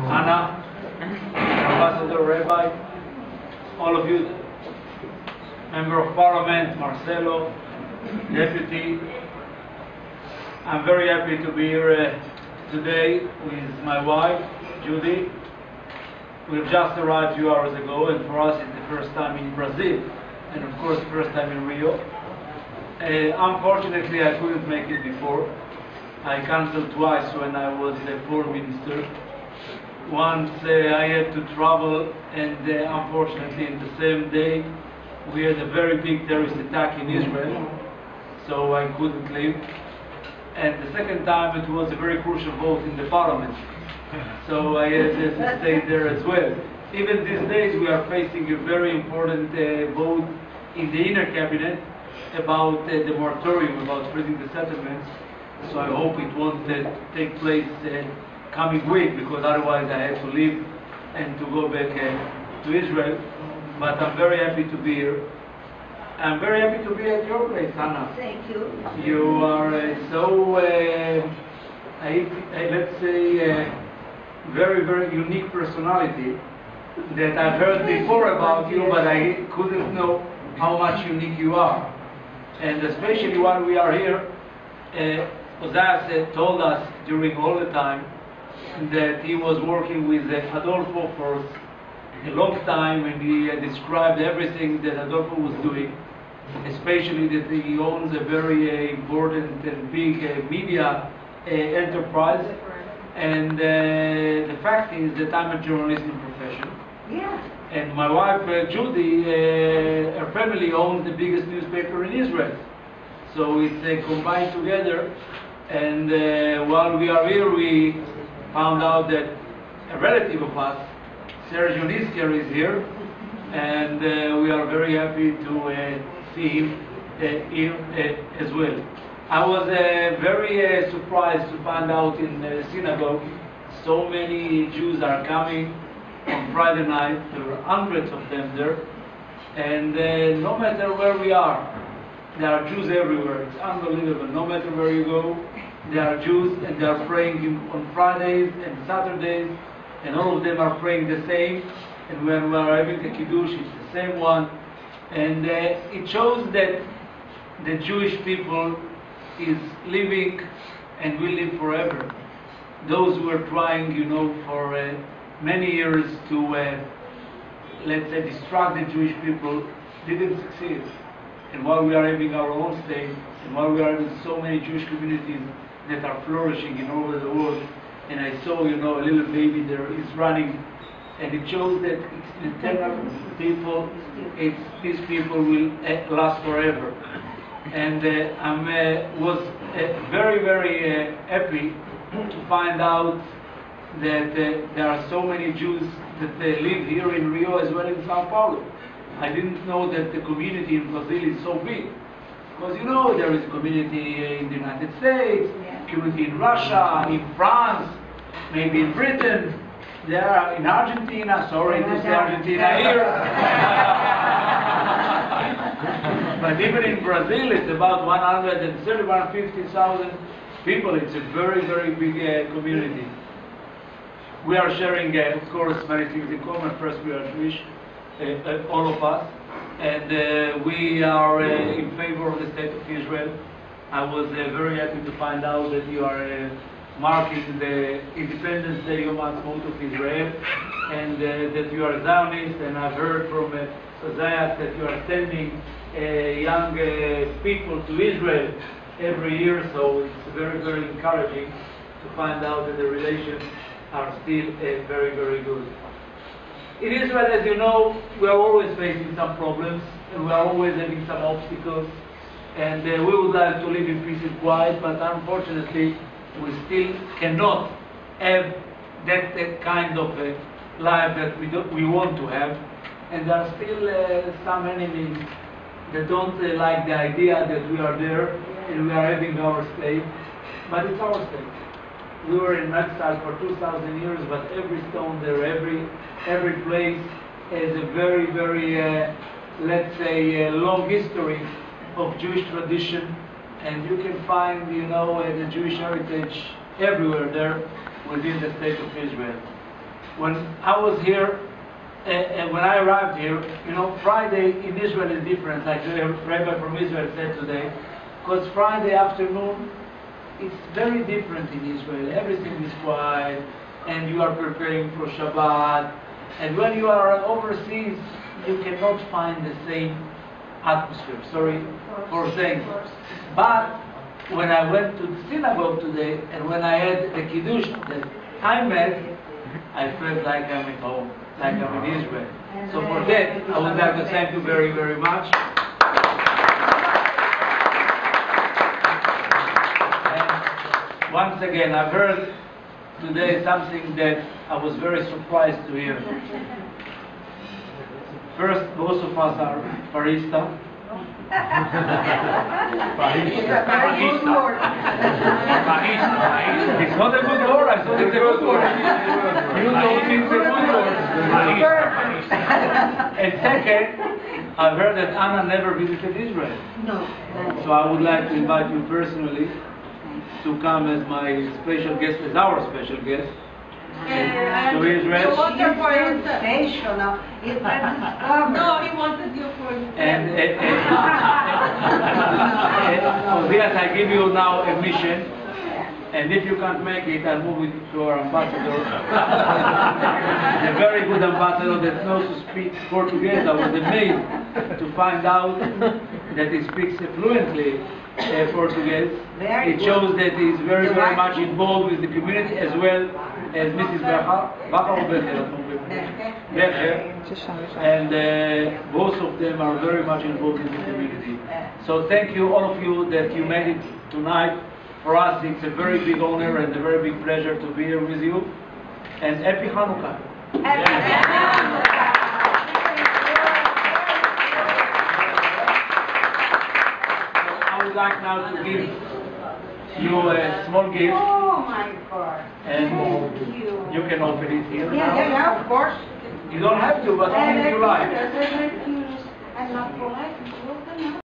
Anna, Ambassador, Rabbi, all of you, Member of Parliament, Marcelo, Deputy. I'm very happy to be here today with my wife, Judy. We've just arrived a few hours ago, and for us it's the first time in Brazil, and of course the first time in Rio. Unfortunately, I couldn't make it before. I cancelled twice when I was a foreign minister. Once I had to travel, and unfortunately in the same day we had a very big terrorist attack in Israel, so I couldn't leave. And the second time it was a very crucial vote in the parliament, so I had to stay there as well. Even these days we are facing a very important vote in the inner cabinet about the moratorium, about freezing the settlements, so I hope it won't take place coming week, because otherwise I have to leave and to go back to Israel. But I'm very happy to be here. I'm very happy to be at your place, Hannah. Thank you. You are so, let's say, very, very unique personality that I've heard before about you, but I couldn't know how much unique you are. And especially while we are here, Ozias told us during all the time that he was working with Adolfo for a long time, and he described everything that Adolfo was doing, especially that he owns a very important and big media enterprise. And the fact is that I'm a journalist in profession. Yeah. And my wife, Judy, her family owns the biggest newspaper in Israel. So it's combined together. And while we are here, we found out that a relative of us, Sergio Nisker, is here. And we are very happy to see him here as well. I was very surprised to find out in the synagogue so many Jews are coming on Friday night. There were hundreds of them there, and no matter where we are, there are Jews everywhere. It's unbelievable. No matter where you go, there are Jews, and they are praying on Fridays and Saturdays, and all of them are praying the same. And when we are having the Kiddush, it's the same one. And it shows that the Jewish people is living and will live forever. Those who are trying, for many years to, let's say, distract the Jewish people, didn't succeed. And while we are having our own state, and while we are having so many Jewish communities that are flourishing in all over the world, and I saw, a little baby there is running, and it shows that it's the eternal people, these people will last forever. And I was very, very happy to find out that there are so many Jews that live here in Rio as well in Sao Paulo. I didn't know that the community in Brazil is so big. Because there is a community in the United States, community in Russia, in France, maybe in Britain. There are in Argentina, sorry to say Argentina here. But even in Brazil, it's about 130,000, 150,000 people. It's a very, very big community. We are sharing, of course, many things in common. First, we are Jewish, all of us. And we are in favor of the state of Israel. I was very happy to find out that you are marking the Independence Day, Yom HaAtzmaut of Israel, and that you are Zionist. And I've heard from Ozias that you are sending young people to Israel every year, so it's very, very encouraging to find out that the relations are still very, very good. In Israel, as you know, we are always facing some problems, and we are always having some obstacles, and we would like to live in peace and quiet, but unfortunately we still cannot have that kind of life that we want to have. And there are still some enemies that don't like the idea that we are there and we are having our state, but it's our state. We were in exile for 2,000 years, but every stone there, every place has a very, very, let's say, long history of Jewish tradition, and you can find, the Jewish heritage everywhere there within the state of Israel. when I was here, and when I arrived here, you know, Friday in Israel is different, like the rabbi from Israel said today, because Friday afternoon, it's very different in Israel. Everything is quiet, and you are preparing for Shabbat, and when you are overseas, you cannot find the same atmosphere. Sorry for saying. But when I went to the synagogue today, and when I had the Kiddush that I met, I felt like I'm at home, like I'm in Israel. So for that, I would like to thank you very, very much. And once again, I've heard today something that I was very surprised to hear. First, most of us are Farista. It's not a good word, I thought it's a good word. You don't think it's a good word. And second, I've heard that Anna never visited Israel. No. So I would like to invite you personally to come as my special guest, as our special guest. To Israel. Special now. No, he wanted you for And Odias, I give you now a mission, and if you can't make it, I'll move it to our ambassador. A very good ambassador that knows to speak Portuguese. I was amazed to find out that he speaks fluently Portuguese. It shows that he is very, very much involved with the community, as well as Mrs. Becher, and both of them are very much involved in the community. So thank you, all of you, that you made it tonight. For us, it's a very big honor and a very big pleasure to be here with you. And Happy Hanukkah. I would like now to give you a small gift. Oh my God. And Thank you. you can open it here. Yeah, of course. You don't have to, but only if you like. I'm not polite.